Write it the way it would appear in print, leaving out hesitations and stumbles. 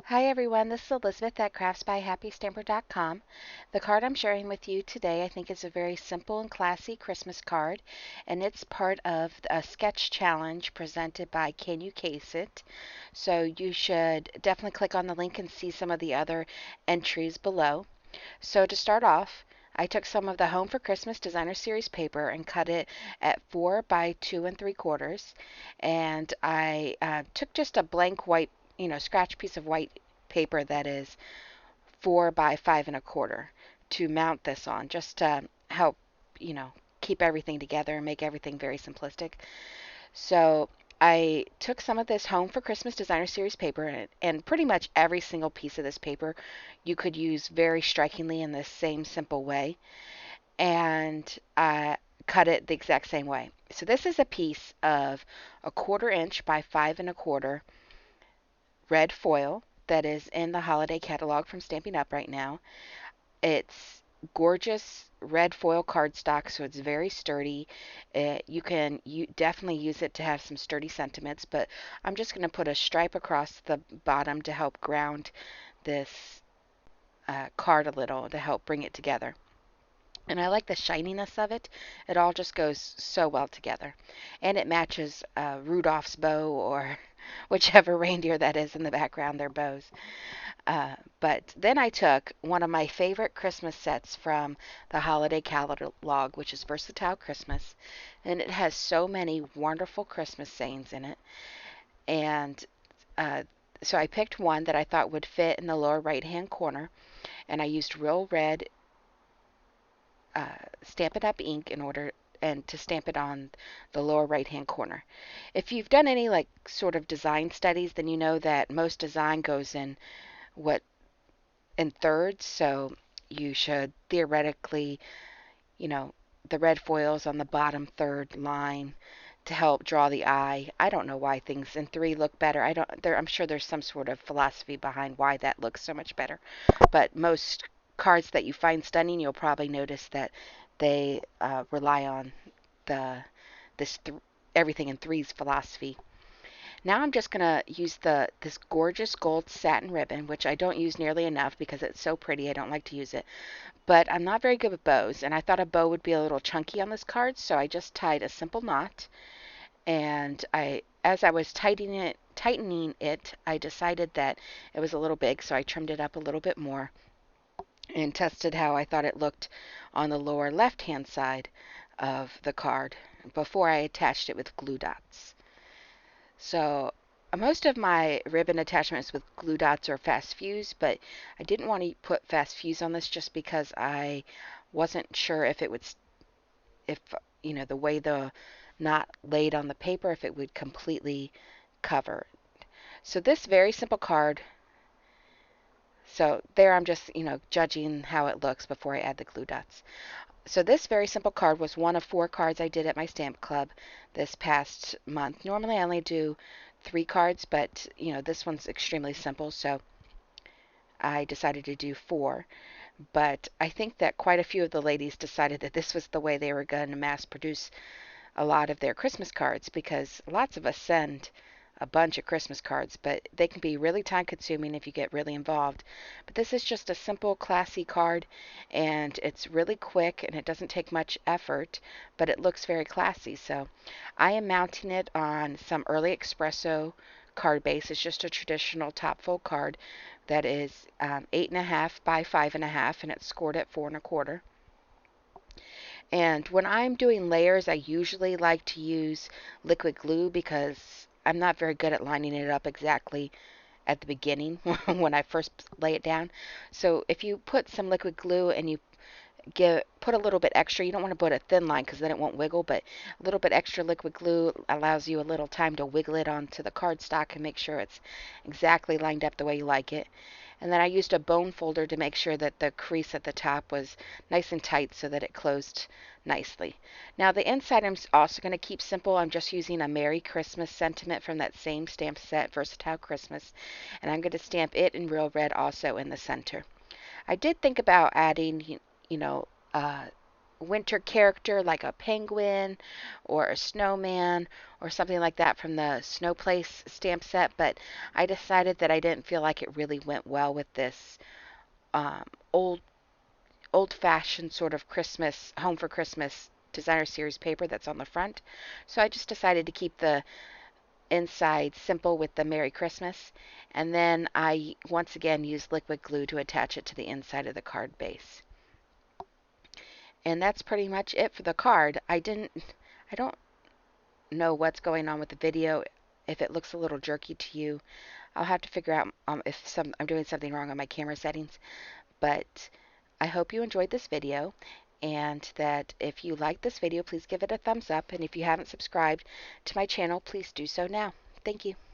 Hi everyone, this is Elizabeth at craftsbyhappystamper.com. The card I'm sharing with you today I think is a very simple and classy Christmas card, and it's part of a sketch challenge presented by Can You Case It? So you should definitely click on the link and see some of the other entries below. So to start off, I took some of the Home for Christmas Designer Series paper and cut it at 4 by 2 3/4, and I took just a blank white, scratch piece of white paper that is 4 by 5 1/4 to mount this on, just to help, keep everything together and make everything very simplistic. So I took some of this Home for Christmas Designer Series paper, and pretty much every single piece of this paper you could use very strikingly in this same simple way, and I cut it the exact same way. So this is a piece of 1/4 inch by 5 1/4 red foil that is in the holiday catalog from Stampin' Up! Right now. It's gorgeous red foil cardstock, so it's very sturdy. You definitely use it to have some sturdy sentiments, but I'm just going to put a stripe across the bottom to help ground this card a little, to help bring it together. And I like the shininess of it. It all just goes so well together. And it matches Rudolph's bow, or whichever reindeer that is in the background, their bows. But then I took one of my favorite Christmas sets from the holiday catalog, which is Versatile Christmas, and it has so many wonderful Christmas sayings in it. And uh, so I picked one that I thought would fit in the lower right hand corner, and I used Real Red Stampin' Up! Ink in order and to stamp it on the lower right hand corner. If you've done any like sort of design studies, then you know that most design goes in what in thirds, so you should theoretically, you know, the red foils on the bottom third line to help draw the eye. I don't know why things in three look better. I'm sure there's some sort of philosophy behind why that looks so much better. But most cards that you find stunning, you'll probably notice that they rely on the this th- everything in threes philosophy. Now I'm just going to use this gorgeous gold satin ribbon, which I don't use nearly enough because it's so pretty. I don't like to use it. But I'm not very good with bows, and I thought a bow would be a little chunky on this card, so I just tied a simple knot. And as I was tightening it, I decided that it was a little big, so I trimmed it up a little bit more and tested how I thought it looked on the lower left-hand side of the card before I attached it with glue dots. So most of my ribbon attachments with glue dots are fast fuse, but I didn't want to put fast fuse on this just because I wasn't sure if it would, if the way the knot laid on the paper, if it would completely cover. So this very simple card. So there I'm just, judging how it looks before I add the glue dots. So this very simple card was one of 4 cards I did at my stamp club this past month. Normally I only do 3 cards, but this one's extremely simple, so I decided to do 4. But I think that quite a few of the ladies decided that this was the way they were going to mass produce a lot of their Christmas cards, because lots of us send a bunch of Christmas cards, but they can be really time consuming if you get really involved. But this is just a simple, classy card, and it's really quick and it doesn't take much effort, but it looks very classy. So I am mounting it on some early espresso card base. It's just a traditional top fold card that is 8.5 by 5.5, and it's scored at 4 1/4. And when I'm doing layers, I usually like to use liquid glue because I'm not very good at lining it up exactly at the beginning when I first lay it down. So if you put some liquid glue and you put a little bit extra, you don't want to put a thin line because then it won't wiggle, but a little bit extra liquid glue allows you a little time to wiggle it onto the cardstock and make sure it's exactly lined up the way you like it. And then I used a bone folder to make sure that the crease at the top was nice and tight so that it closed nicely. Now the inside I'm also going to keep simple. I'm just using a Merry Christmas sentiment from that same stamp set, Versatile Christmas, and I'm going to stamp it in Real Red also in the center. I did think about adding, you know, uh, winter character like a penguin or a snowman or something like that from the Snow Place stamp set, but I decided that I didn't feel like it really went well with this um, old old-fashioned sort of Christmas home for Christmas designer series paper that's on the front. So I just decided to keep the inside simple with the Merry Christmas, and then I once again used liquid glue to attach it to the inside of the card base. And that's pretty much it for the card. I don't know what's going on with the video. If it looks a little jerky to you, I'll have to figure out if I'm doing something wrong on my camera settings. But I hope you enjoyed this video, and that if you like this video, please give it a thumbs up. And if you haven't subscribed to my channel, please do so now. Thank you.